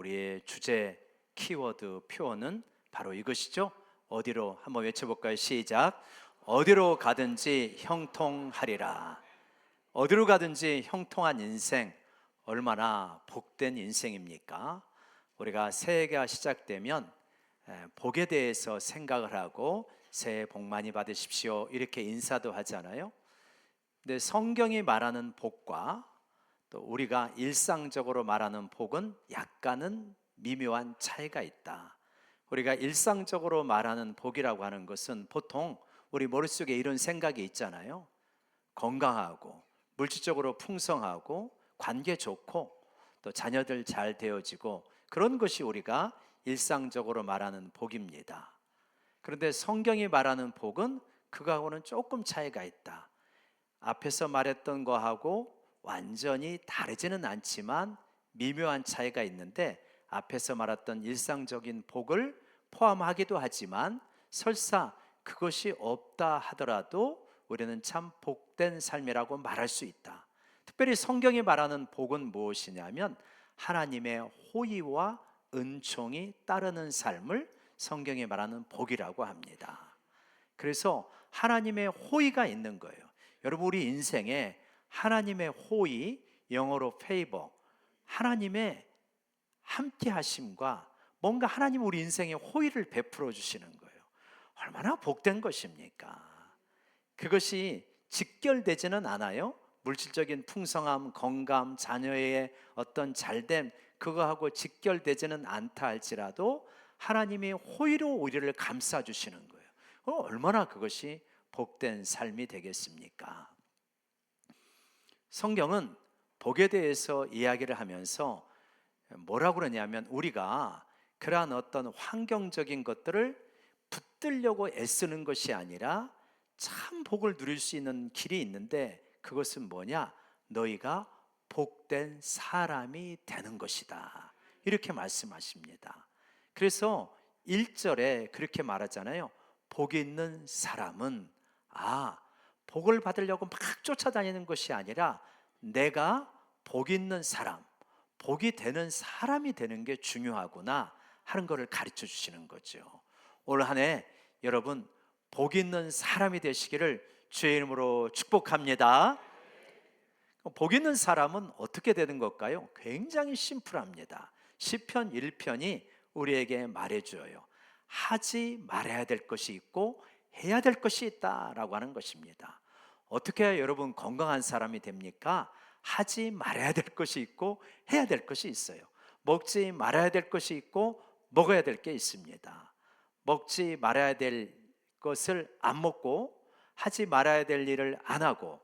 우리의 주제 키워드 표어는 바로 이것이죠. 어디로 한번 외쳐볼까요? 시작. 어디로 가든지 형통하리라. 어디로 가든지 형통한 인생, 얼마나 복된 인생입니까? 우리가 새해가 시작되면 복에 대해서 생각을 하고 새해 복 많이 받으십시오 이렇게 인사도 하잖아요. 근데 성경이 말하는 복과 또 우리가 일상적으로 말하는 복은 약간은 미묘한 차이가 있다. 우리가 일상적으로 말하는 복이라고 하는 것은 보통 우리 머릿속에 이런 생각이 있잖아요. 건강하고 물질적으로 풍성하고 관계 좋고 또 자녀들 잘 되어지고 그런 것이 우리가 일상적으로 말하는 복입니다. 그런데 성경이 말하는 복은 그거하고는 조금 차이가 있다. 앞에서 말했던 거하고 완전히 다르지는 않지만 미묘한 차이가 있는데, 앞에서 말했던 일상적인 복을 포함하기도 하지만 설사 그것이 없다 하더라도 우리는 참 복된 삶이라고 말할 수 있다. 특별히 성경이 말하는 복은 무엇이냐면 하나님의 호의와 은총이 따르는 삶을 성경이 말하는 복이라고 합니다. 그래서 하나님의 호의가 있는 거예요. 여러분, 우리 인생에 하나님의 호의, 영어로 favor, 하나님의 함께 하심과 뭔가 하나님 우리 인생에 호의를 베풀어 주시는 거예요. 얼마나 복된 것입니까? 그것이 직결되지는 않아요. 물질적인 풍성함, 건강, 자녀의 어떤 잘됨, 그거하고 직결되지는 않다 할지라도 하나님이 호의로 우리를 감싸 주시는 거예요. 얼마나 그것이 복된 삶이 되겠습니까? 성경은 복에 대해서 이야기를 하면서 뭐라고 그러냐면 우리가 그러한 어떤 환경적인 것들을 붙들려고 애쓰는 것이 아니라 참 복을 누릴 수 있는 길이 있는데, 그것은 뭐냐? 너희가 복된 사람이 되는 것이다, 이렇게 말씀하십니다. 그래서 1절에 그렇게 말하잖아요. 복이 있는 사람은, 복을 받으려고 막 쫓아다니는 것이 아니라 내가 복 있는 사람, 복이 되는 사람이 되는 게 중요하구나 하는 것을 가르쳐 주시는 거죠. 올 한 해 여러분 복 있는 사람이 되시기를 주의 이름으로 축복합니다. 복 있는 사람은 어떻게 되는 걸까요? 굉장히 심플합니다. 시편 1편이 우리에게 말해줘요. 하지 말아야 될 것이 있고 해야 될 것이 있다라고 하는 것입니다. 어떻게 해야 여러분 건강한 사람이 됩니까? 하지 말아야 될 것이 있고 해야 될 것이 있어요. 먹지 말아야 될 것이 있고 먹어야 될 게 있습니다. 먹지 말아야 될 것을 안 먹고 하지 말아야 될 일을 안 하고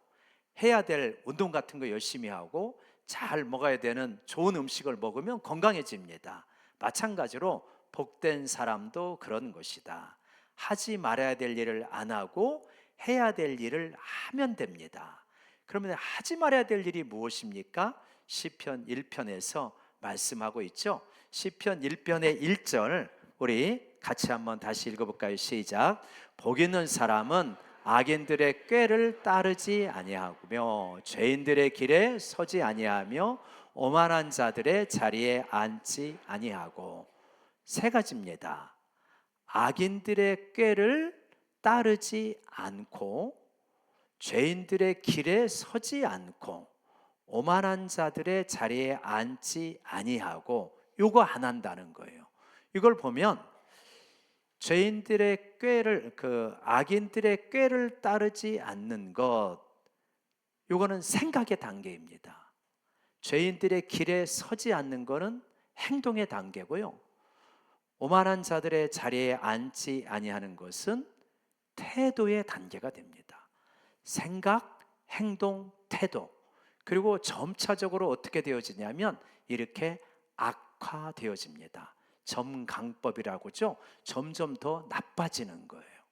해야 될 운동 같은 거 열심히 하고 잘 먹어야 되는 좋은 음식을 먹으면 건강해집니다. 마찬가지로 복된 사람도 그런 것이다. 하지 말아야 될 일을 안 하고 해야 될 일을 하면 됩니다. 그러면 하지 말아야 될 일이 무엇입니까? 시편 1편에서 말씀하고 있죠. 시편 1편의 1절 우리 같이 한번 다시 읽어볼까요? 시작. 복 있는 사람은 악인들의 꾀를 따르지 아니하며 죄인들의 길에 서지 아니하며 오만한 자들의 자리에 앉지 아니하고. 세 가지입니다. 악인들의 꾀를 따르지 않고 죄인들의 길에 서지 않고 오만한 자들의 자리에 앉지 아니하고, 요거 안 한다는 거예요. 이걸 보면 죄인들의 꾀를, 악인들의 꾀를 따르지 않는 것, 요거는 생각의 단계입니다. 죄인들의 길에 서지 않는 것은 행동의 단계고요. 오만한 자들의 자리에 앉지 아니하는 것은 태도의 단계가 됩니다. 생각, 행동, 태도. 그리고 점차적으로 어떻게 되어지냐면 이렇게 악화되어집니다. 점강법이라고 하죠. 점점 더 나빠지는 거예요.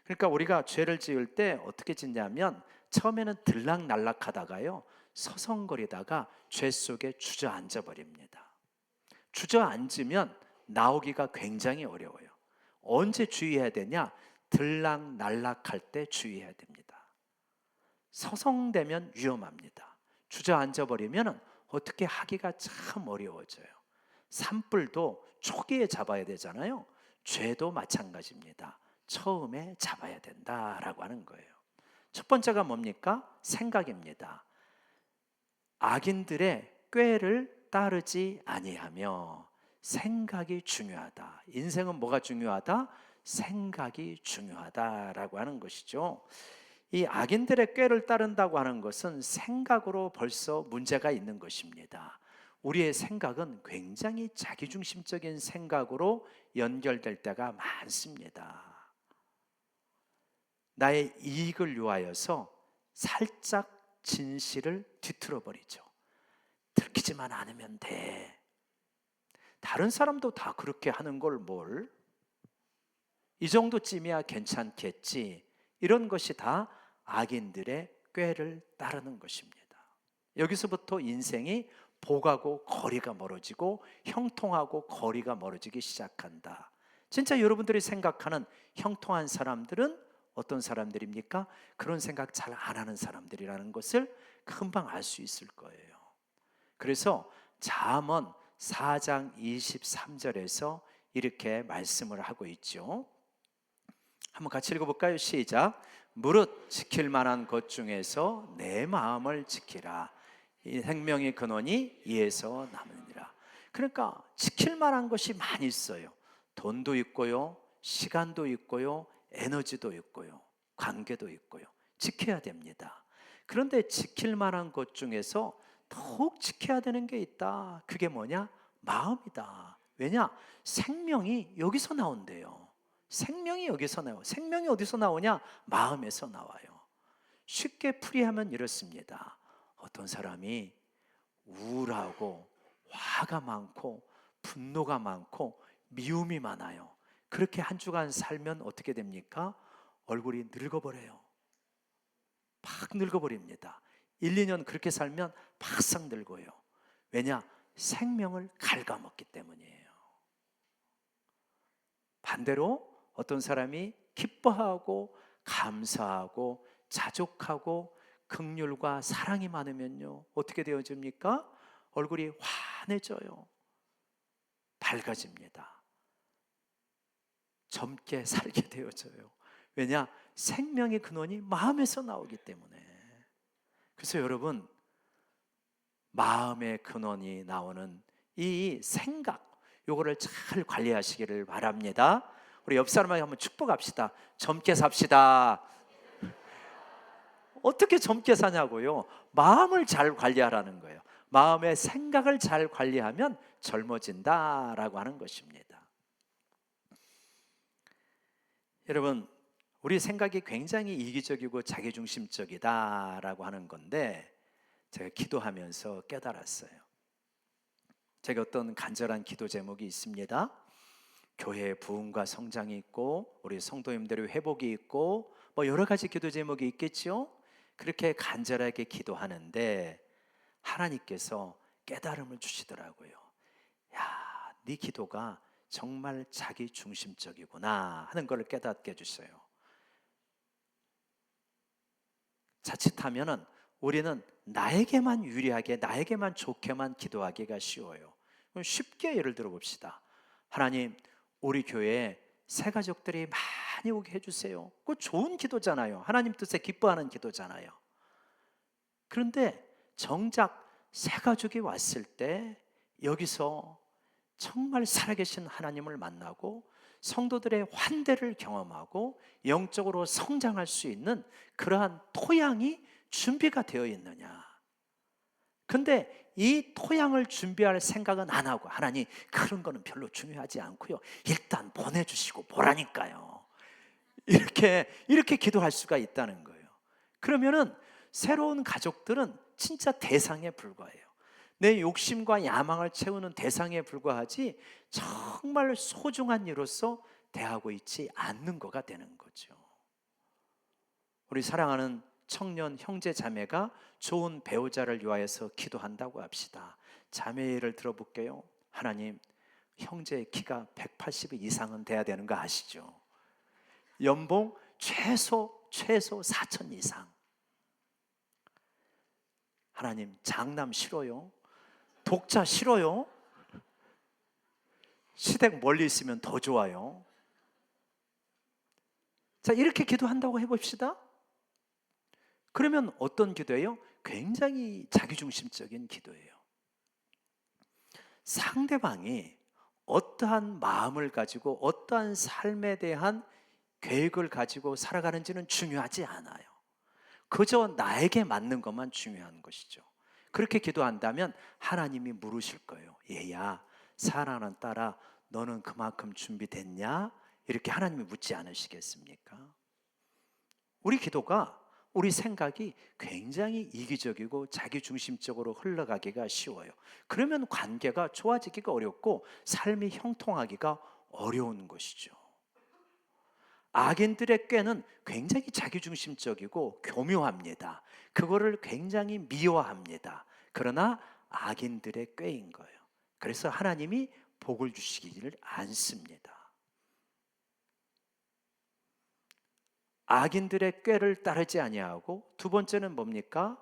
그러니까 우리가 죄를 지을 때 어떻게 짓냐면 처음에는 들락날락하다가요 서성거리다가 죄 속에 주저앉아 버립니다. 주저앉으면 나오기가 굉장히 어려워요. 언제 주의해야 되냐? 들락날락할 때 주의해야 됩니다. 서성대면 위험합니다. 주저앉아 버리면 어떻게 하기가 참 어려워져요. 산불도 초기에 잡아야 되잖아요. 죄도 마찬가지입니다. 처음에 잡아야 된다라고 하는 거예요. 첫 번째가 뭡니까? 생각입니다. 악인들의 꾀를 따르지 아니하며 생각이 중요하다. 인생은 뭐가 중요하다? 생각이 중요하다라고 하는 것이죠. 이 악인들의 꾀를 따른다고 하는 것은 생각으로 벌써 문제가 있는 것입니다. 우리의 생각은 굉장히 자기중심적인 생각으로 연결될 때가 많습니다. 나의 이익을 위하여서 살짝 진실을 뒤틀어 버리죠. 들키지만 않으면 돼. 다른 사람도 다 그렇게 하는 걸 뭘? 이 정도쯤이야 괜찮겠지. 이런 것이 다 악인들의 꾀를 따르는 것입니다. 여기서부터 인생이 복하고 거리가 멀어지고 형통하고 거리가 멀어지기 시작한다. 진짜 여러분들이 생각하는 형통한 사람들은 어떤 사람들입니까? 그런 생각 잘 안 하는 사람들이라는 것을 금방 알 수 있을 거예요. 그래서 잠언 4장 23절에서 이렇게 말씀을 하고 있죠. 한번 같이 읽어볼까요? 시작. 무릇 지킬 만한 것 중에서 내 마음을 지키라. 이 생명의 근원이 이에서 나느니라. 그러니까 지킬 만한 것이 많이 있어요. 돈도 있고요, 시간도 있고요, 에너지도 있고요, 관계도 있고요. 지켜야 됩니다. 그런데 지킬 만한 것 중에서 더욱 지켜야 되는 게 있다. 그게 뭐냐? 마음이다. 왜냐? 생명이 여기서 나온대요. 생명이 여기서 나와요. 생명이 어디서 나오냐? 마음에서 나와요. 쉽게 풀이하면 이렇습니다. 어떤 사람이 우울하고 화가 많고 분노가 많고 미움이 많아요. 그렇게 한 주간 살면 어떻게 됩니까? 얼굴이 늙어버려요. 팍 늙어버립니다. 1, 2년 그렇게 살면 바싹 늙어요. 왜냐? 생명을 갉아먹기 때문이에요. 반대로 어떤 사람이 기뻐하고 감사하고 자족하고 긍휼과 사랑이 많으면요, 어떻게 되어집니까? 얼굴이 환해져요. 밝아집니다. 젊게 살게 되어져요. 왜냐? 생명의 근원이 마음에서 나오기 때문에. 그래서 여러분, 마음의 근원이 나오는 이 생각, 요거를 잘 관리하시기를 바랍니다. 우리 옆 사람에게 한번 축복합시다. 젊게 삽시다. 어떻게 젊게 사냐고요? 마음을 잘 관리하라는 거예요. 마음의 생각을 잘 관리하면 젊어진다라고 하는 것입니다. 여러분, 우리 생각이 굉장히 이기적이고 자기중심적이다라고 하는 건데, 제가 기도하면서 깨달았어요. 제가 어떤 간절한 기도 제목이 있습니다. 교회의 부흥과 성장이 있고 우리 성도님들의 회복이 있고 뭐 여러 가지 기도 제목이 있겠죠. 그렇게 간절하게 기도하는데 하나님께서 깨달음을 주시더라고요. 야, 네 기도가 정말 자기중심적이구나 하는 걸 깨닫게 해주셔요. 자칫하면은 우리는 나에게만 유리하게, 나에게만 좋게만 기도하기가 쉬워요. 쉽게 예를 들어 봅시다. 하나님, 우리 교회에 새 가족들이 많이 오게 해주세요. 그거 좋은 기도잖아요. 하나님 뜻에 기뻐하는 기도잖아요. 그런데 정작 새 가족이 왔을 때 여기서 정말 살아계신 하나님을 만나고 성도들의 환대를 경험하고 영적으로 성장할 수 있는 그러한 토양이 준비가 되어 있느냐. 근데 이 토양을 준비할 생각은 안 하고 하나님 그런 거는 별로 중요하지 않고요, 일단 보내주시고 보라니까요, 이렇게 기도할 수가 있다는 거예요. 그러면은 새로운 가족들은 진짜 대상에 불과해요. 내 욕심과 야망을 채우는 대상에 불과하지 정말 소중한 이로서 대하고 있지 않는 거가 되는 거죠. 우리 사랑하는 청년 형제 자매가 좋은 배우자를 위하여서 기도한다고 합시다. 자매를 들어볼게요. 하나님, 형제의 키가 180 이상은 돼야 되는 거 아시죠? 연봉 최소 4천 이상. 하나님, 장남 싫어요. 독자 싫어요. 시댁 멀리 있으면 더 좋아요. 자, 이렇게 기도한다고 해봅시다. 그러면 어떤 기도예요? 굉장히 자기중심적인 기도예요. 상대방이 어떠한 마음을 가지고 어떠한 삶에 대한 계획을 가지고 살아가는지는 중요하지 않아요. 그저 나에게 맞는 것만 중요한 것이죠. 그렇게 기도한다면 하나님이 물으실 거예요. 얘야, 사랑하는 딸아, 너는 그만큼 준비됐냐? 이렇게 하나님이 묻지 않으시겠습니까? 우리 기도가, 우리 생각이 굉장히 이기적이고 자기중심적으로 흘러가기가 쉬워요. 그러면 관계가 좋아지기가 어렵고 삶이 형통하기가 어려운 것이죠. 악인들의 꾀는 굉장히 자기중심적이고 교묘합니다. 그거를 굉장히 미워합니다. 그러나 악인들의 꾀인 거예요. 그래서 하나님이 복을 주시기를 않습니다. 악인들의 꾀를 따르지 아니하고, 두 번째는 뭡니까?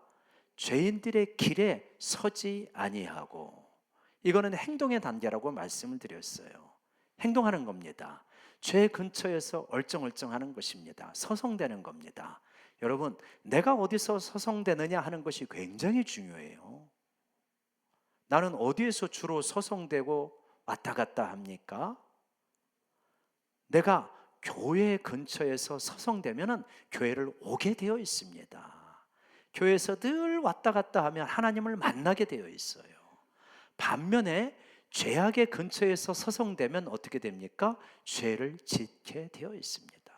죄인들의 길에 서지 아니하고. 이거는 행동의 단계라고 말씀을 드렸어요. 행동하는 겁니다. 죄 근처에서 얼쩡얼쩡하는 것입니다. 서성대는 겁니다. 여러분, 내가 어디서 서성대느냐 하는 것이 굉장히 중요해요. 나는 어디에서 주로 서성대고 왔다 갔다 합니까? 내가 교회 근처에서 서성대면은 교회를 오게 되어 있습니다. 교회에서 늘 왔다 갔다 하면 하나님을 만나게 되어 있어요. 반면에 죄악의 근처에서 서성대면 어떻게 됩니까? 죄를 짓게 되어 있습니다.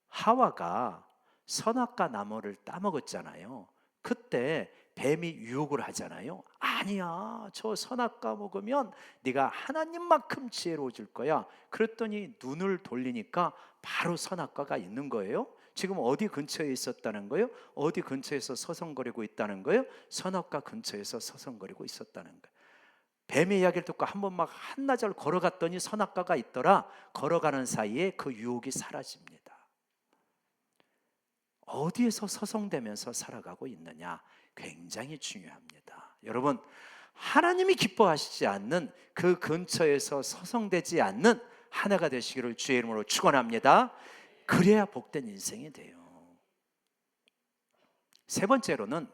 하와가 선악과 나무를 따먹었잖아요. 그때 뱀이 유혹을 하잖아요. 아니야, 저 선악과 먹으면 네가 하나님만큼 지혜로워질 거야. 그랬더니 눈을 돌리니까 바로 선악과가 있는 거예요. 지금 어디 근처에 있었다는 거예요? 어디 근처에서 서성거리고 있다는 거예요? 선악과 근처에서 서성거리고 있었다는 거예요. 뱀의 이야기를 듣고 한번 막 한나절 걸어갔더니 선악과가 있더라. 걸어가는 사이에 그 유혹이 사라집니다. 어디에서 서성대면서 살아가고 있느냐, 굉장히 중요합니다. 여러분, 하나님이 기뻐하시지 않는 그 근처에서 서성대지 않는 하나가 되시기를 주의 이름으로 축원합니다. 그래야 복된 인생이 돼요. 세 번째로는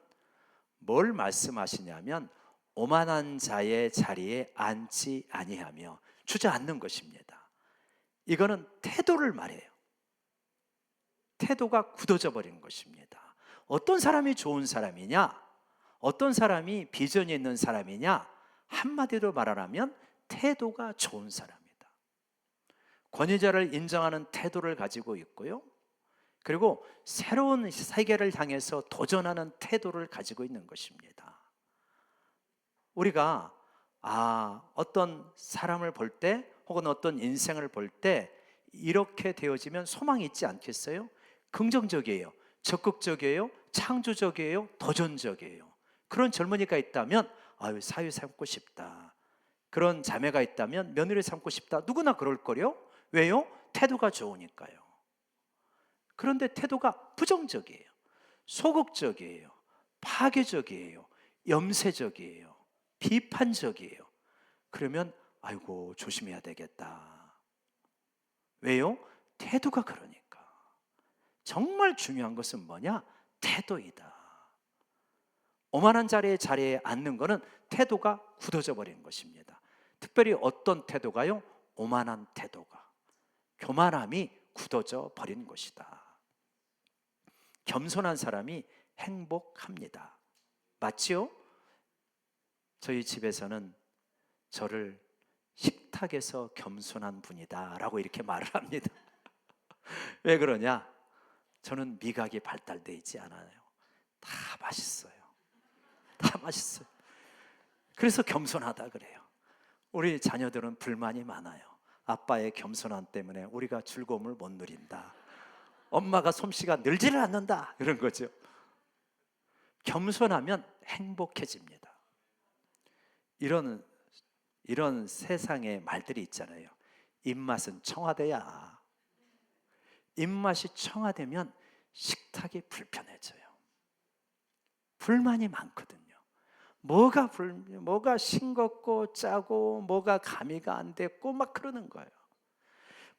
뭘 말씀하시냐면, 오만한 자의 자리에 앉지 아니하며, 주저앉는 것입니다. 이거는 태도를 말해요. 태도가 굳어져 버린 것입니다. 어떤 사람이 좋은 사람이냐? 어떤 사람이 비전이 있는 사람이냐? 한마디로 말하면 태도가 좋은 사람이다. 권위자를 인정하는 태도를 가지고 있고요. 그리고 새로운 세계를 향해서 도전하는 태도를 가지고 있는 것입니다. 우리가 어떤 사람을 볼 때, 혹은 어떤 인생을 볼 때 이렇게 되어지면 소망이 있지 않겠어요? 긍정적이에요, 적극적이에요, 창조적이에요, 도전적이에요. 그런 젊은이가 있다면 사위 삼고 싶다. 그런 자매가 있다면 며느리 삼고 싶다. 누구나 그럴 거요. 왜요? 태도가 좋으니까요. 그런데 태도가 부정적이에요, 소극적이에요, 파괴적이에요, 염세적이에요, 비판적이에요. 그러면 아이고, 조심해야 되겠다. 왜요? 태도가 그러니까. 정말 중요한 것은 뭐냐? 태도이다. 오만한 자리에 앉는 것은 태도가 굳어져 버린 것입니다. 특별히 어떤 태도가요? 오만한 태도가, 교만함이 굳어져 버린 것이다. 겸손한 사람이 행복합니다. 맞지요? 저희 집에서는 저를 식탁에서 겸손한 분이다 라고 이렇게 말을 합니다. 왜 그러냐? 저는 미각이 발달되어 있지 않아요. 다 맛있어요. 다 맛있어요. 그래서 겸손하다 그래요. 우리 자녀들은 불만이 많아요. 아빠의 겸손함 때문에 우리가 즐거움을 못 누린다. 엄마가 솜씨가 늘지를 않는다. 이런 거죠. 겸손하면 행복해집니다. 이런 세상의 말들이 있잖아요. 입맛은 청와대야. 입맛이 청와대면 식탁이 불편해져요. 불만이 많거든요. 뭐가 싱겁고 짜고 뭐가 가미가 안 됐고 막 그러는 거예요.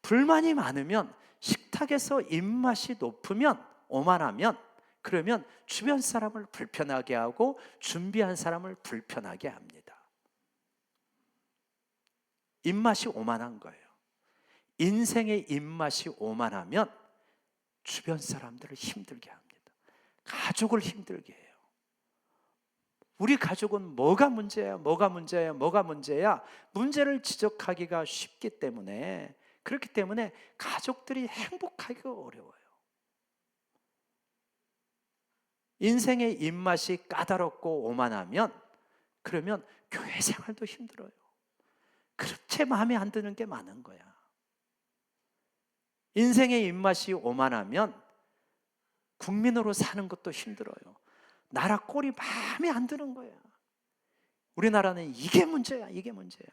불만이 많으면, 식탁에서 입맛이 높으면, 오만하면, 그러면 주변 사람을 불편하게 하고 준비한 사람을 불편하게 합니다. 입맛이 오만한 거예요. 인생의 입맛이 오만하면 주변 사람들을 힘들게 합니다. 가족을 힘들게 해요. 우리 가족은 뭐가 문제야, 뭐가 문제야, 뭐가 문제야, 문제를 지적하기가 쉽기 때문에, 그렇기 때문에 가족들이 행복하기가 어려워요. 인생의 입맛이 까다롭고 오만하면, 그러면 교회 생활도 힘들어요. 그렇게 마음에 안 드는 게 많은 거야. 인생의 입맛이 오만하면 국민으로 사는 것도 힘들어요. 나라 꼴이 마음에 안 드는 거야. 우리나라는 이게 문제야, 이게 문제야.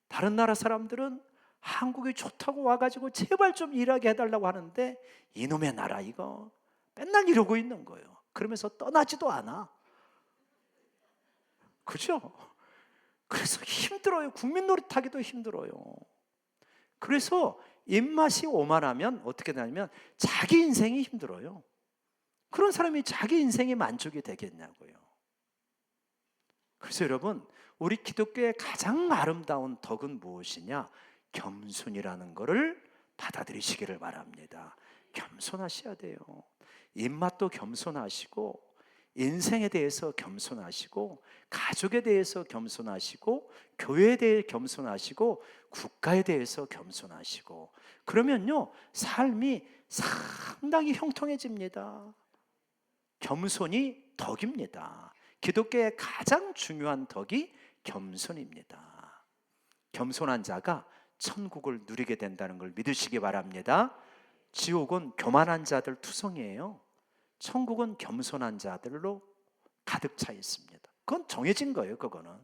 다른 나라 사람들은 한국이 좋다고 와가지고 제발 좀 일하게 해달라고 하는데, 이놈의 나라 이거 맨날 이러고 있는 거예요. 그러면서 떠나지도 않아. 그죠? 그래서 힘들어요. 국민 노릇하기도 힘들어요. 그래서 입맛이 오만하면 어떻게 되냐면 자기 인생이 힘들어요. 그런 사람이 자기 인생이 만족이 되겠냐고요. 그래서 여러분, 우리 기독교의 가장 아름다운 덕은 무엇이냐? 겸손이라는 것을 받아들이시기를 바랍니다. 겸손하셔야 돼요. 입맛도 겸손하시고, 인생에 대해서 겸손하시고, 가족에 대해서 겸손하시고, 교회에 대해 겸손하시고, 국가에 대해서 겸손하시고, 그러면요 삶이 상당히 형통해집니다. 겸손이 덕입니다. 기독교의 가장 중요한 덕이 겸손입니다. 겸손한 자가 천국을 누리게 된다는 걸 믿으시기 바랍니다. 지옥은 교만한 자들 투성이에요. 천국은 겸손한 자들로 가득 차 있습니다. 그건 정해진 거예요. 그거는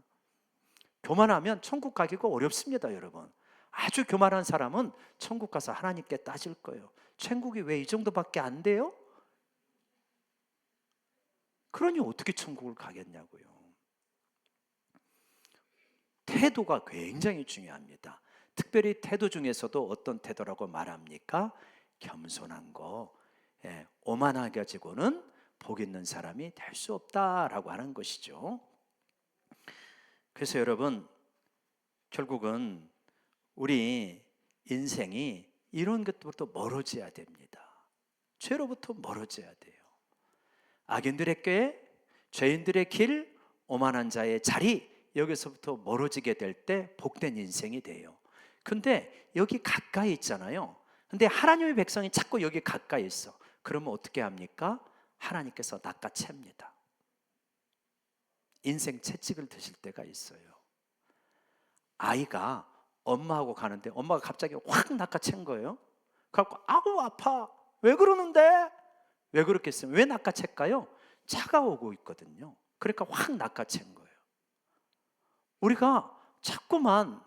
교만하면 천국 가기가 어렵습니다. 여러분, 아주 교만한 사람은 천국 가서 하나님께 따질 거예요. 천국이 왜 이 정도밖에 안 돼요? 그러니 어떻게 천국을 가겠냐고요. 태도가 굉장히 중요합니다. 특별히 태도 중에서도 어떤 태도라고 말합니까? 겸손한 거. 오만하게 가지고는 복 있는 사람이 될 수 없다라고 하는 것이죠. 그래서 여러분, 결국은 우리 인생이 이런 것부터 멀어져야 됩니다. 죄로부터 멀어져야 돼요. 악인들의 꾀, 죄인들의 길, 오만한 자의 자리, 여기서부터 멀어지게 될 때 복된 인생이 돼요. 근데 여기 가까이 있잖아요. 근데 하나님의 백성이 자꾸 여기 가까이 있어. 그러면 어떻게 합니까? 하나님께서 낚아챕니다. 인생 채찍을 드실 때가 있어요. 아이가 엄마하고 가는데 엄마가 갑자기 확 낚아챈 거예요. 그래갖고 아우 아파. 왜 그러는데? 왜 그렇겠어요? 왜 낚아챘까요? 차가 오고 있거든요. 그러니까 확 낚아챈 거예요. 우리가 자꾸만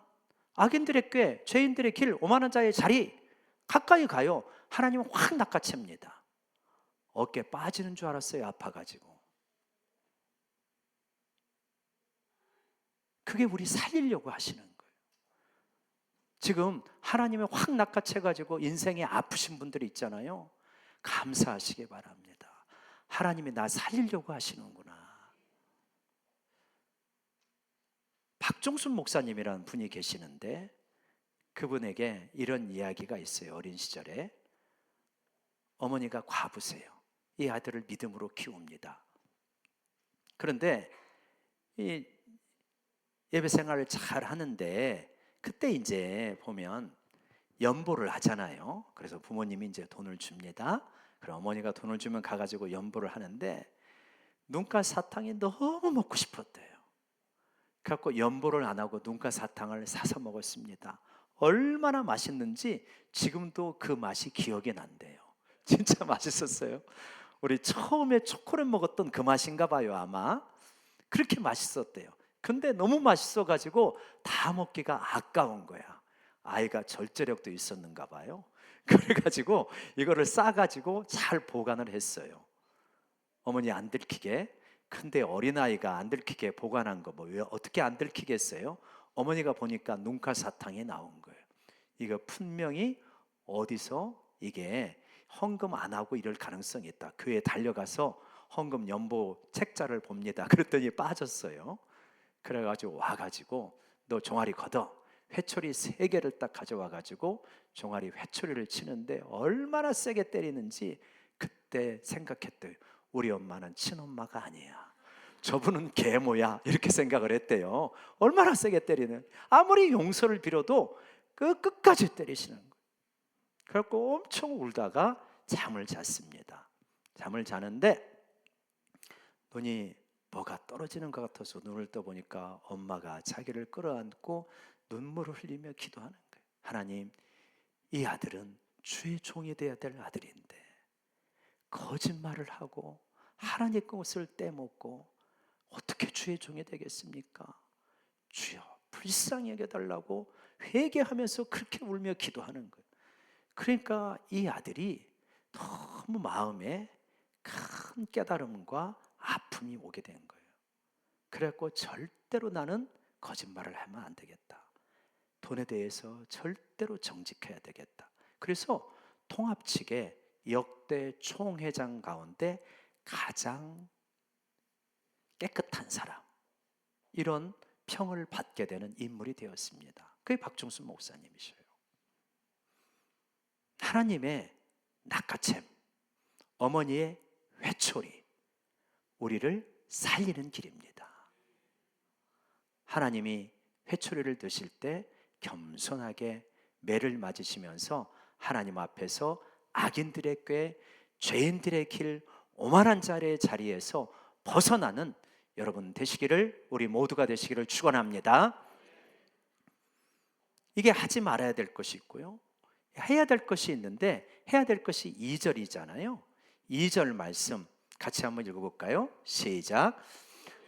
악인들의 꾀, 죄인들의 길, 오만한 자의 자리 가까이 가요. 하나님은 확 낚아챕니다. 어깨 빠지는 줄 알았어요. 아파가지고. 그게 우리 살리려고 하시는 거예요. 지금 하나님이 확 낚아채가지고 인생에 아프신 분들이 있잖아요. 감사하시기 바랍니다. 하나님이 나 살리려고 하시는구나. 박종순 목사님이라는 분이 계시는데, 그분에게 이런 이야기가 있어요. 어린 시절에 어머니가 과부세요. 이 아들을 믿음으로 키웁니다. 그런데 이 예배 생활을 잘 하는데, 그때 이제 보면 연보를 하잖아요. 그래서 부모님이 이제 돈을 줍니다. 그럼 어머니가 돈을 주면 가가지고 연보를 하는데, 눈가 사탕이 너무 먹고 싶었대요. 그래갖고 연보를 안 하고 눈가 사탕을 사서 먹었습니다. 얼마나 맛있는지 지금도 그 맛이 기억이 난대요. 진짜 맛있었어요. 우리 처음에 초콜릿 먹었던 그 맛인가 봐요. 아마 그렇게 맛있었대요. 근데 너무 맛있어가지고 다 먹기가 아까운 거야. 아이가 절제력도 있었는가 봐요. 그래가지고 이거를 싸가지고 잘 보관을 했어요. 어머니 안 들키게. 근데 어린아이가 안 들키게 보관한 거 뭐 왜 어떻게 안 들키겠어요? 어머니가 보니까 눈가 사탕이 나온 거예요. 이거 분명히 어디서 이게 헌금 안 하고 이럴 가능성이 있다. 교회에 달려가서 헌금 연보 책자를 봅니다. 그랬더니 빠졌어요. 그래가지고 와가지고 너 종아리 걷어. 회초리 3개를 딱 가져와가지고 종아리 회초리를 치는데 얼마나 세게 때리는지 그때 생각했대요. 우리 엄마는 친엄마가 아니야. 저분은 계모야. 이렇게 생각을 했대요. 얼마나 세게 때리는, 아무리 용서를 빌어도 그 끝까지 때리시는 거예요. 그래갖고 엄청 울다가 잠을 잤습니다. 잠을 자는데 눈이 뭐가 떨어지는 것 같아서 눈을 떠보니까 엄마가 자기를 끌어안고 눈물을 흘리며 기도하는 거예요. 하나님, 이 아들은 주의 종이 되어야 될 아들인데 거짓말을 하고 하나님 것을 떼먹고 어떻게 주의 종이 되겠습니까? 주여 불쌍히 여겨달라고 회개하면서 그렇게 울며 기도하는 거예요. 그러니까 이 아들이 너무 마음에 큰 깨달음과 아픔이 오게 된 거예요. 그래갖고 절대로 나는 거짓말을 하면 안 되겠다. 돈에 대해서 절대로 정직해야 되겠다. 그래서 통합 측의 역대 총회장 가운데 가장 깨끗한 사람, 이런 평을 받게 되는 인물이 되었습니다. 그게 박종순 목사님이셔요. 하나님의 낚아챔, 어머니의 회초리, 우리를 살리는 길입니다. 하나님이 회초리를 드실 때 겸손하게 매를 맞으시면서 하나님 앞에서 악인들의 꾀, 죄인들의 길, 오만한 자의 자리에서 벗어나는 여러분 되시기를, 우리 모두가 되시기를 축원합니다. 이게 하지 말아야 될 것이 있고요, 해야 될 것이 있는데 해야 될 것이 2절이잖아요. 2절 말씀 같이 한번 읽어볼까요? 시작.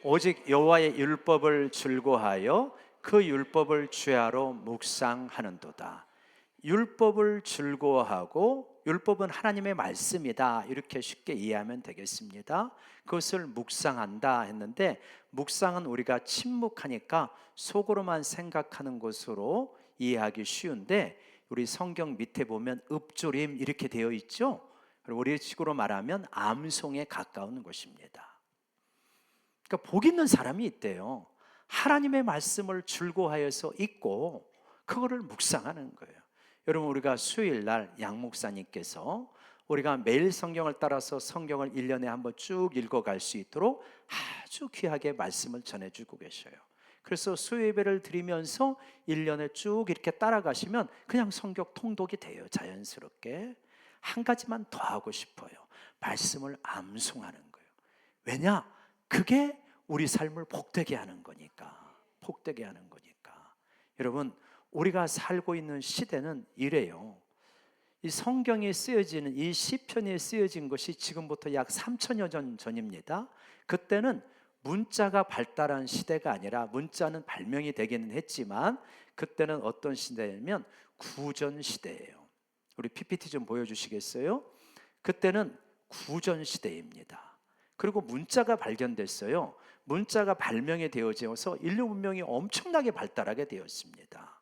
오직 여호와의 율법을 즐거워하여 그 율법을 주야로 묵상하는도다. 율법을 즐거워하고, 율법은 하나님의 말씀이다, 이렇게 쉽게 이해하면 되겠습니다. 그것을 묵상한다 했는데, 묵상은 우리가 침묵하니까 속으로만 생각하는 것으로 이해하기 쉬운데, 우리 성경 밑에 보면 읊조림 이렇게 되어 있죠. 그리고 우리 식으로 말하면 암송에 가까운 것입니다. 그러니까 복 있는 사람이 있대요. 하나님의 말씀을 즐거워하여서 읽고 그거를 묵상하는 거예요. 여러분, 우리가 수요일 날 양 목사님께서 우리가 매일 성경을 따라서 성경을 1년에 한번 쭉 읽어갈 수 있도록 아주 귀하게 말씀을 전해주고 계셔요. 그래서 수요 예배를 드리면서 1년에 쭉 이렇게 따라가시면 그냥 성경 통독이 돼요. 자연스럽게. 한 가지만 더 하고 싶어요. 말씀을 암송하는 거예요. 왜냐? 그게 우리 삶을 복되게 하는 거니까. 복되게 하는 거니까. 여러분, 우리가 살고 있는 시대는 이래요. 이 성경이 쓰여지는, 이 시편이 쓰여진 것이 지금부터 약 3천여 년 전입니다. 그때는 문자가 발달한 시대가 아니라, 문자는 발명이 되기는 했지만 그때는 어떤 시대냐면 구전 시대예요. 우리 PPT 좀 보여주시겠어요? 그때는 구전 시대입니다. 그리고 문자가 발견됐어요. 문자가 발명이 되어져서 인류 문명이 엄청나게 발달하게 되었습니다.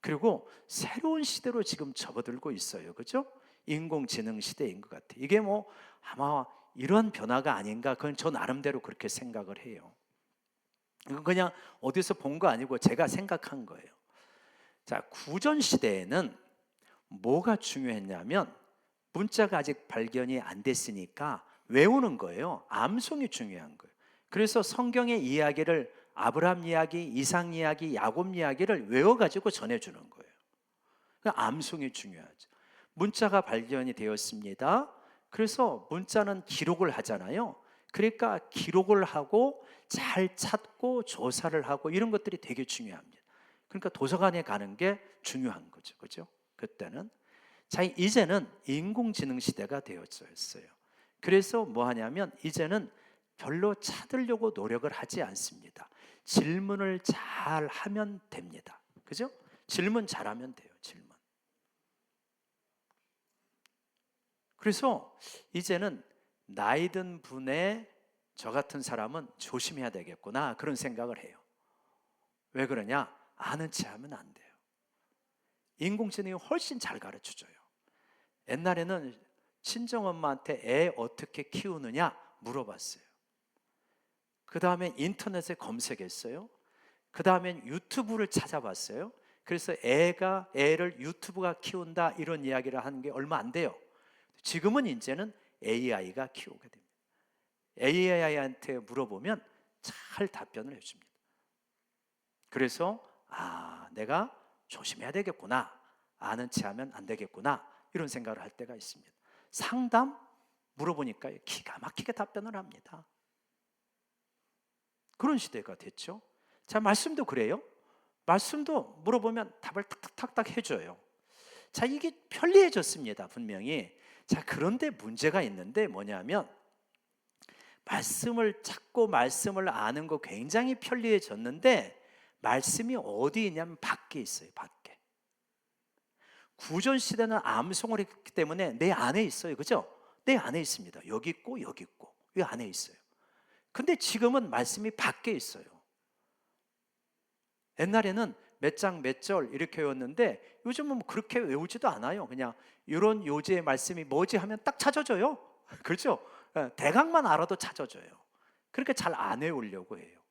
그리고 새로운 시대로 지금 접어들고 있어요. 그죠? 인공지능 시대인 것 같아요. 이게 뭐 아마 이런 변화가 아닌가, 그건 저 나름대로 그렇게 생각을 해요. 이건 그냥 어디서 본 거 아니고 제가 생각한 거예요. 자, 구전 시대에는 뭐가 중요했냐면, 문자가 아직 발견이 안 됐으니까 외우는 거예요. 암송이 중요한 거예요. 그래서 성경의 이야기를, 아브라함 이야기, 이삭 이야기, 야곱 이야기를 외워가지고 전해주는 거예요. 암송이 중요하죠. 문자가 발견이 되었습니다. 그래서 문자는 기록을 하잖아요. 그러니까 기록을 하고 잘 찾고 조사를 하고 이런 것들이 되게 중요합니다. 그러니까 도서관에 가는 게 중요한 거죠. 그죠? 그때는. 자, 이제는 인공지능 시대가 되었어요. 그래서 뭐 하냐면 이제는 별로 찾으려고 노력을 하지 않습니다. 질문을 잘 하면 됩니다. 그죠? 질문 잘하면 돼요. 질문. 그래서 이제는 나이 든 분의 저 같은 사람은 조심해야 되겠구나, 그런 생각을 해요. 왜 그러냐? 아는 체 하면 안 돼요. 인공지능이 훨씬 잘 가르쳐줘요. 옛날에는 친정엄마한테 애 어떻게 키우느냐 물어봤어요. 그 다음에 인터넷에 검색했어요. 그 다음엔 유튜브를 찾아봤어요. 그래서 애를 유튜브가 키운다, 이런 이야기를 하는 게 얼마 안 돼요. 지금은 이제는 AI가 키우게 됩니다. AI한테 물어보면 잘 답변을 해줍니다. 그래서 내가 조심해야 되겠구나, 아는 체 하면 안 되겠구나, 이런 생각을 할 때가 있습니다. 상담 물어보니까 기가 막히게 답변을 합니다. 그런 시대가 됐죠. 자, 말씀도 그래요. 말씀도 물어보면 답을 탁탁탁탁 해줘요. 자, 이게 편리해졌습니다, 분명히. 자, 그런데 문제가 있는데 뭐냐면, 말씀을 찾고 말씀을 아는 거 굉장히 편리해졌는데, 말씀이 어디 있냐면 밖에 있어요. 밖에. 구전 시대는 암송을 했기 때문에 내 안에 있어요. 그죠? 내 안에 있습니다. 여기 있고 여기 있고 이 안에 있어요. 근데 지금은 말씀이 밖에 있어요. 옛날에는 몇 장 몇 절 이렇게 외웠는데 요즘은 뭐 그렇게 외우지도 않아요. 그냥 이런 요지의 말씀이 뭐지 하면 딱 찾아져요. 그렇죠? 대강만 알아도 찾아져요. 그러니까 잘 안 외우려고 해요.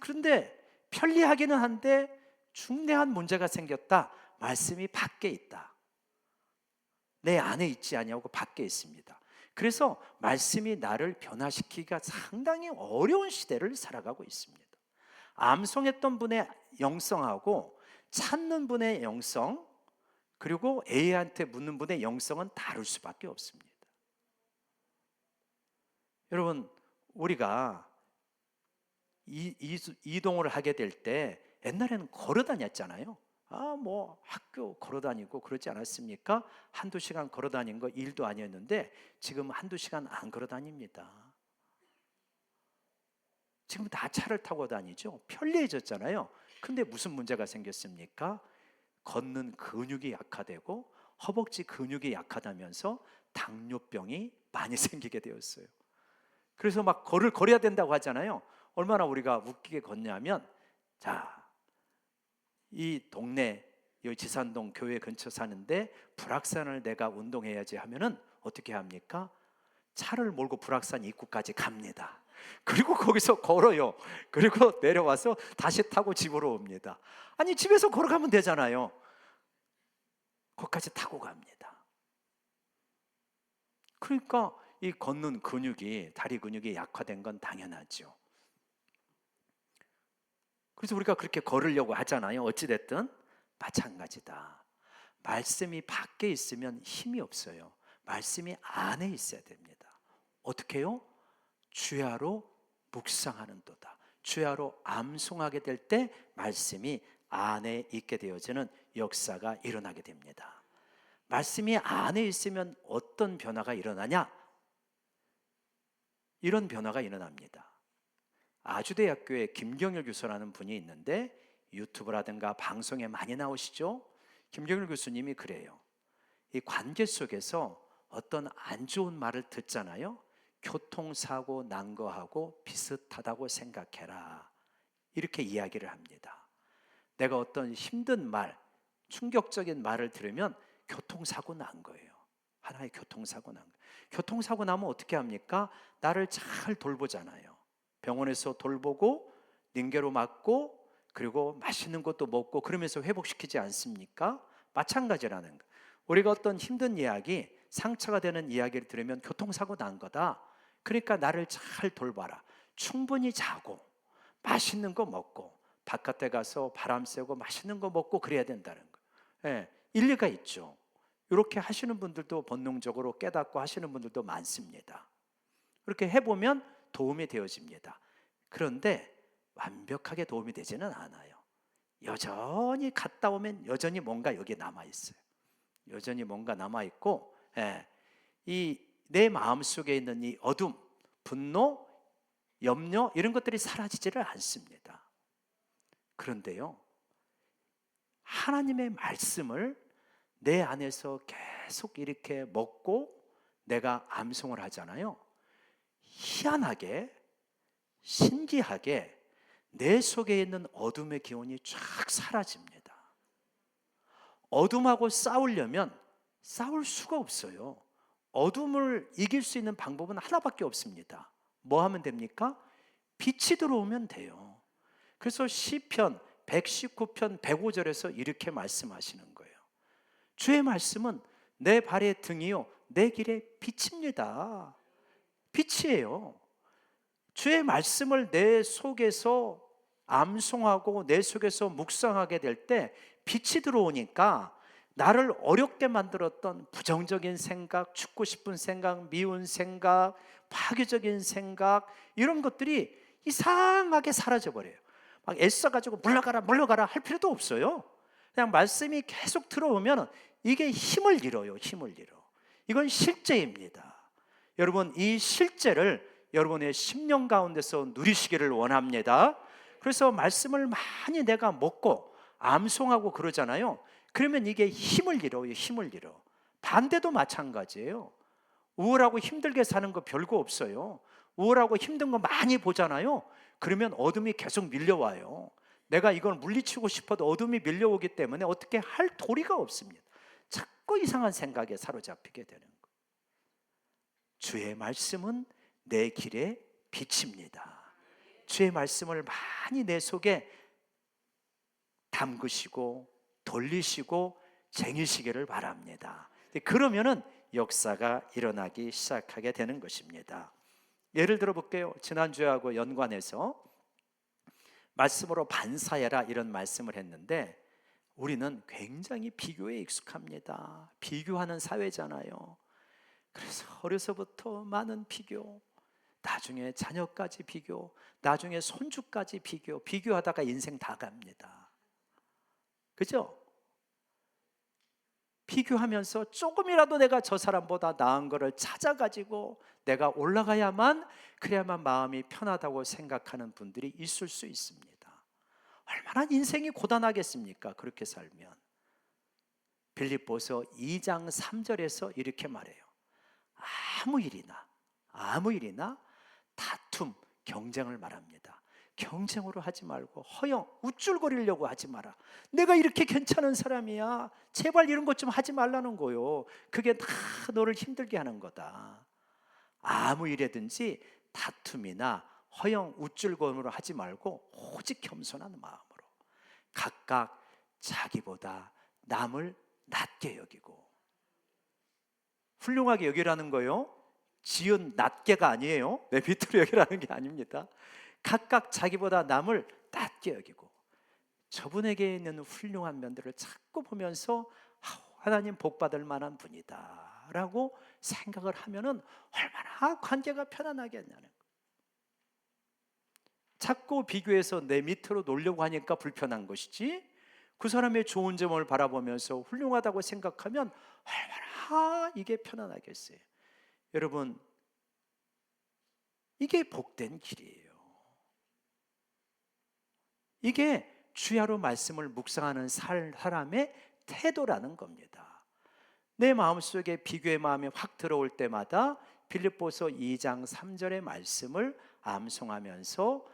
그런데 편리하기는 한데 중대한 문제가 생겼다. 말씀이 밖에 있다. 내 안에 있지 아니하고 밖에 있습니다. 그래서 말씀이 나를 변화시키기가 상당히 어려운 시대를 살아가고 있습니다. 암송했던 분의 영성하고 찾는 분의 영성, 그리고 A한테 묻는 분의 영성은 다를 수밖에 없습니다. 여러분, 우리가 이동을 하게 될 때 옛날에는 걸어 다녔잖아요. 뭐 학교 걸어 다니고 그러지 않았습니까? 한두 시간 걸어 다닌 거 일도 아니었는데 지금 한두 시간 안 걸어 다닙니다. 지금 다 차를 타고 다니죠. 편리해졌잖아요. 근데 무슨 문제가 생겼습니까? 걷는 근육이 약화되고 허벅지 근육이 약하다면서 당뇨병이 많이 생기게 되었어요. 그래서 막 걸어야 된다고 하잖아요. 얼마나 우리가 웃기게 걷냐면, 자, 이 동네, 이 지산동 교회 근처 사는데 불악산을 내가 운동해야지 하면은 어떻게 합니까? 차를 몰고 불악산 입구까지 갑니다. 그리고 거기서 걸어요. 그리고 내려와서 다시 타고 집으로 옵니다. 아니, 집에서 걸어가면 되잖아요. 거기까지 타고 갑니다. 그러니까 이 걷는 근육이, 다리 근육이 약화된 건 당연하죠. 그래서 우리가 그렇게 걸으려고 하잖아요. 어찌됐든 마찬가지다. 말씀이 밖에 있으면 힘이 없어요. 말씀이 안에 있어야 됩니다. 어떻게 해요? 주야로 묵상하는 도다. 주야로 암송하게 될 때 말씀이 안에 있게 되어지는 역사가 일어나게 됩니다. 말씀이 안에 있으면 어떤 변화가 일어나냐? 이런 변화가 일어납니다. 아주대학교에 김경일 교수라는 분이 있는데 유튜브라든가 방송에 많이 나오시죠? 김경일 교수님이 그래요. 이 관계 속에서 어떤 안 좋은 말을 듣잖아요. 교통사고 난 거하고 비슷하다고 생각해라, 이렇게 이야기를 합니다. 내가 어떤 힘든 말, 충격적인 말을 들으면 교통사고 난 거예요. 하나의 교통사고 난 거예요. 교통사고 나면 어떻게 합니까? 나를 잘 돌보잖아요. 병원에서 돌보고 링게로 맞고 그리고 맛있는 것도 먹고 그러면서 회복시키지 않습니까? 마찬가지라는 거. 우리가 어떤 힘든 이야기, 상처가 되는 이야기를 들으면 교통사고 난 거다. 그러니까 나를 잘 돌봐라. 충분히 자고 맛있는 거 먹고 바깥에 가서 바람 쐬고 맛있는 거 먹고 그래야 된다는 거. 예, 일리가 있죠. 이렇게 하시는 분들도 본능적으로 깨닫고 하시는 분들도 많습니다. 그렇게 해보면 도움이 되어집니다. 그런데 완벽하게 도움이 되지는 않아요. 여전히 갔다 오면 여전히 뭔가 여기 남아있어요. 여전히 뭔가 남아있고, 이 내 마음속에 있는 이 어둠, 분노, 염려 이런 것들이 사라지지를 않습니다. 그런데요, 하나님의 말씀을 내 안에서 계속 이렇게 먹고 내가 암송을 하잖아요. 희한하게, 신기하게 내 속에 있는 어둠의 기운이 쫙 사라집니다. 어둠하고 싸우려면 싸울 수가 없어요. 어둠을 이길 수 있는 방법은 하나밖에 없습니다. 뭐 하면 됩니까? 빛이 들어오면 돼요. 그래서 시편 119편 105절에서 이렇게 말씀하시는 거예요. 주의 말씀은 내 발의 등이요 내 길의 빛입니다. 빛이에요. 주의 말씀을 내 속에서 암송하고 내 속에서 묵상하게 될 때 빛이 들어오니까 나를 어렵게 만들었던 부정적인 생각, 죽고 싶은 생각, 미운 생각, 파괴적인 생각, 이런 것들이 이상하게 사라져버려요. 막 애써가지고 물러가라 할 필요도 없어요. 그냥 말씀이 계속 들어오면 이게 힘을 잃어요. 힘을 잃어. 이건 실제입니다. 여러분, 이 실제를 여러분의 심령 가운데서 누리시기를 원합니다. 그래서 말씀을 많이 내가 먹고 암송하고 그러잖아요. 그러면 이게 힘을 잃어요. 힘을 잃어. 반대도 마찬가지예요. 우울하고 힘들게 사는 거 별거 없어요. 우울하고 힘든 거 많이 보잖아요. 그러면 어둠이 계속 밀려와요. 내가 이걸 물리치고 싶어도 어둠이 밀려오기 때문에 어떻게 할 도리가 없습니다. 자꾸 이상한 생각에 사로잡히게 되는 거예요. 주의 말씀은 내 길의 빛입니다. 주의 말씀을 많이 내 속에 담그시고 돌리시고 쟁이시기를 바랍니다. 그러면은 역사가 일어나기 시작하게 되는 것입니다. 예를 들어 볼게요. 지난주하고 연관해서 말씀으로 반사해라 이런 말씀을 했는데, 우리는 굉장히 비교에 익숙합니다. 비교하는 사회잖아요. 그래서 어려서부터 많은 비교, 나중에 자녀까지 비교, 나중에 손주까지 비교하다가 인생 다 갑니다. 그죠? 비교하면서 조금이라도 내가 저 사람보다 나은 거를 찾아가지고 내가 올라가야만, 그래야만 마음이 편하다고 생각하는 분들이 있을 수 있습니다. 얼마나 인생이 고단하겠습니까? 그렇게 살면. 빌립보서 2장 3절에서 이렇게 말해요. 아무 일이나 다툼, 경쟁을 말합니다. 경쟁으로 하지 말고 허영, 우쭐거리려고 하지 마라. 내가 이렇게 괜찮은 사람이야, 제발 이런 것 좀 하지 말라는 거요. 그게 다 너를 힘들게 하는 거다. 아무 일에든지 다툼이나 허영, 우쭐거림으로 하지 말고 오직 겸손한 마음으로 각각 자기보다 남을 낮게 여기고. 훌륭하게 여기라는 거요, 지은 낮게가 아니에요. 내 밑으로 여기라는 게 아닙니다. 각각 자기보다 남을 낮게 여기고, 저분에게 있는 훌륭한 면들을 자꾸 보면서 하나님 복 받을 만한 분이다 라고 생각을 하면은 얼마나 관계가 편안하겠냐는 거예요. 자꾸 비교해서 내 밑으로 놓으려고 하니까 불편한 것이지, 그 사람의 좋은 점을 바라보면서 훌륭하다고 생각하면 얼마나 이게 편안하겠어요. 여러분, 이게 복된 길이에요. 이게 주야로 말씀을 묵상하는 사람의 태도라는 겁니다. 내 마음속에 비교의 마음이 확 들어올 때마다 빌립보서 2장 3절의 말씀을 암송하면서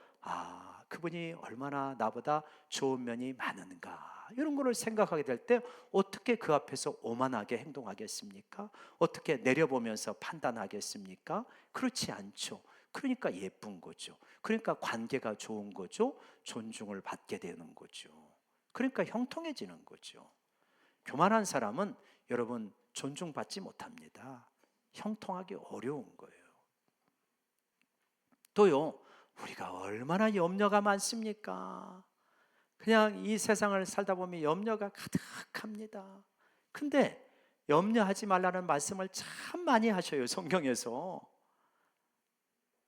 그분이 얼마나 나보다 좋은 면이 많은가, 이런 거를 생각하게 될 때 어떻게 그 앞에서 오만하게 행동하겠습니까? 어떻게 내려보면서 판단하겠습니까? 그렇지 않죠. 그러니까 예쁜 거죠. 그러니까 관계가 좋은 거죠. 존중을 받게 되는 거죠. 그러니까 형통해지는 거죠. 교만한 사람은 여러분 존중받지 못합니다. 형통하기 어려운 거예요. 또요, 우리가 얼마나 염려가 많습니까? 그냥 이 세상을 살다 보면 염려가 가득합니다. 근데 염려하지 말라는 말씀을 참 많이 하셔요, 성경에서.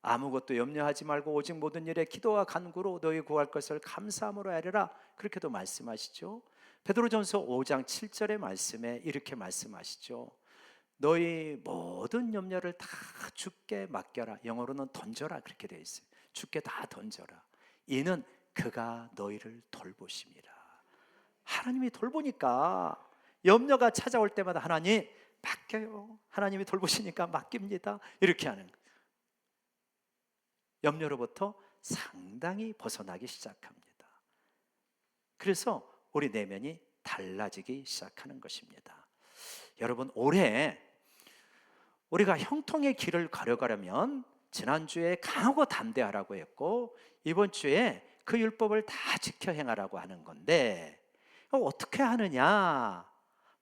아무것도 염려하지 말고 오직 모든 일에 기도와 간구로 너희 구할 것을 감사함으로 아뢰라, 그렇게도 말씀하시죠. 베드로전서 5장 7절의 말씀에 이렇게 말씀하시죠. 너희 모든 염려를 다 주께 맡겨라. 영어로는 던져라 그렇게 되어 있어요. 주께 다 던져라. 이는 그가 너희를 돌보심이라. 하나님이 돌보니까 염려가 찾아올 때마다 하나님 맡겨요. 하나님이 돌보시니까 맡깁니다. 이렇게 하는 거예요. 염려로부터 상당히 벗어나기 시작합니다. 그래서 우리 내면이 달라지기 시작하는 것입니다. 여러분, 올해 우리가 형통의 길을 걸어가려면 지난주에 강하고 담대하라고 했고 이번 주에 그 율법을 다 지켜 행하라고 하는 건데, 어떻게 하느냐?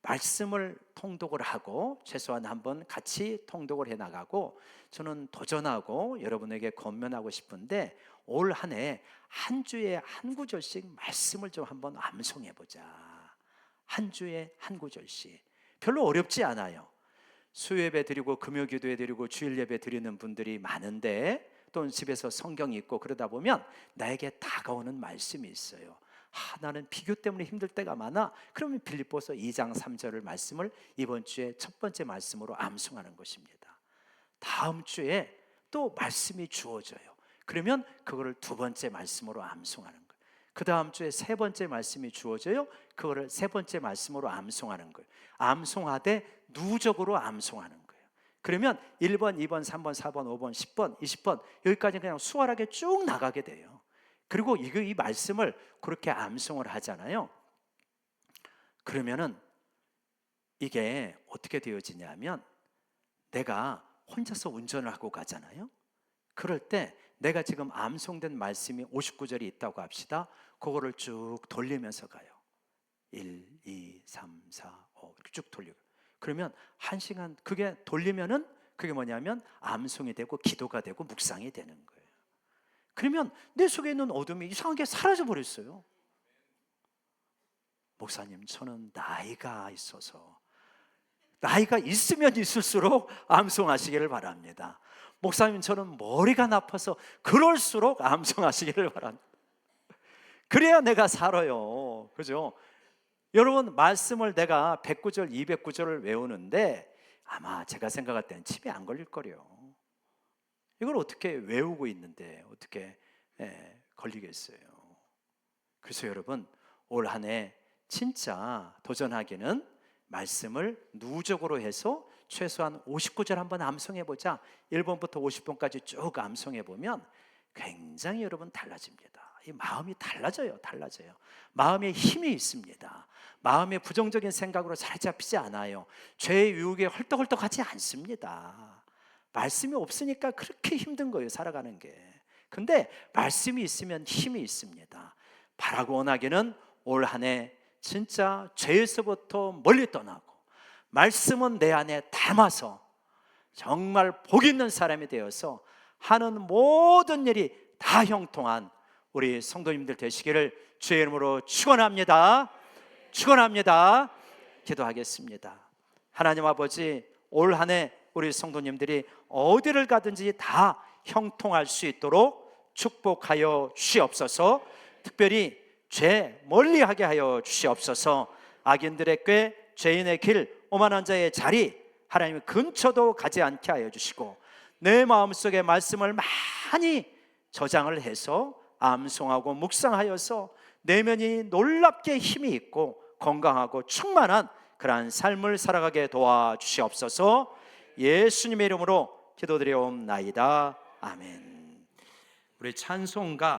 말씀을 통독을 하고 최소한 한번 같이 통독을 해나가고, 저는 도전하고 여러분에게 권면하고 싶은데 올 한 해 한 주에 한 구절씩 말씀을 좀 한번 암송해보자. 한 주에 한 구절씩. 별로 어렵지 않아요. 수요예배 드리고 금요기도에 드리고 주일예배 드리는 분들이 많은데, 또는 집에서 성경 읽고 그러다 보면 나에게 다가오는 말씀이 있어요. 나는 비교 때문에 힘들 때가 많아. 그러면 빌립보서 2장 3절을 말씀을 이번 주에 첫 번째 말씀으로 암송하는 것입니다. 다음 주에 또 말씀이 주어져요. 그러면 그거를 두 번째 말씀으로 암송하는 거예요. 그 다음 주에 세 번째 말씀이 주어져요. 그거를 세 번째 말씀으로 암송하는 거예요. 암송하되 누적으로 암송하는 거예요. 그러면 1번, 2번, 3번, 4번, 5번, 10번, 20번 여기까지 그냥 수월하게 쭉 나가게 돼요. 그리고 이 말씀을 그렇게 암송을 하잖아요. 그러면은 이게 어떻게 되어지냐면, 내가 혼자서 운전을 하고 가잖아요. 그럴 때 내가 지금 암송된 말씀이 59절이 있다고 합시다. 그거를 쭉 돌리면서 가요. 1, 2, 3, 4, 5 이렇게 쭉 돌리고. 그러면 1시간 그게 돌리면은 그게 뭐냐면 암송이 되고 기도가 되고 묵상이 되는 거예요. 그러면 내 속에 있는 어둠이 이상하게 사라져 버렸어요. 목사님, 저는 나이가 있으면 있을수록 암송하시기를 바랍니다. 목사님, 저는 머리가 나빠서 그럴수록 암송하시기를 바랍니다. 그래야 내가 살아요. 그죠? 여러분, 말씀을 내가 109절, 209절을 외우는데 아마 제가 생각할 때는 침이 안 걸릴 거래요. 이걸 어떻게 외우고 있는데 어떻게 걸리겠어요? 그래서 여러분, 올 한 해 진짜 도전하기는 말씀을 누적으로 해서 최소한 59절 한번 암송해보자. 1번부터 50번까지 쭉 암송해보면 굉장히 여러분 달라집니다. 이 마음이 달라져요. 마음에 힘이 있습니다. 마음에 부정적인 생각으로 사로잡히지 않아요. 죄의 유혹에 헐떡헐떡하지 않습니다. 말씀이 없으니까 그렇게 힘든 거예요, 살아가는 게. 근데 말씀이 있으면 힘이 있습니다. 바라고 원하기는 올 한 해 진짜 죄에서부터 멀리 떠나고 말씀은 내 안에 담아서 정말 복 있는 사람이 되어서 하는 모든 일이 다 형통한 우리 성도님들 되시기를 주의 이름으로 축원합니다. 기도하겠습니다. 하나님 아버지, 올 한 해 우리 성도님들이 어디를 가든지 다 형통할 수 있도록 축복하여 주시옵소서. 특별히 죄 멀리하게 하여 주시옵소서. 악인들의 꾀, 죄인의 길, 오만한 자의 자리, 하나님의 근처도 가지 않게 하여 주시고, 내 마음속에 말씀을 많이 저장을 해서 암송하고 묵상하여서 내면이 놀랍게 힘이 있고 건강하고 충만한 그러한 삶을 살아가게 도와주시옵소서. 예수님의 이름으로 기도드려옵나이다. 아멘. 우리 찬송가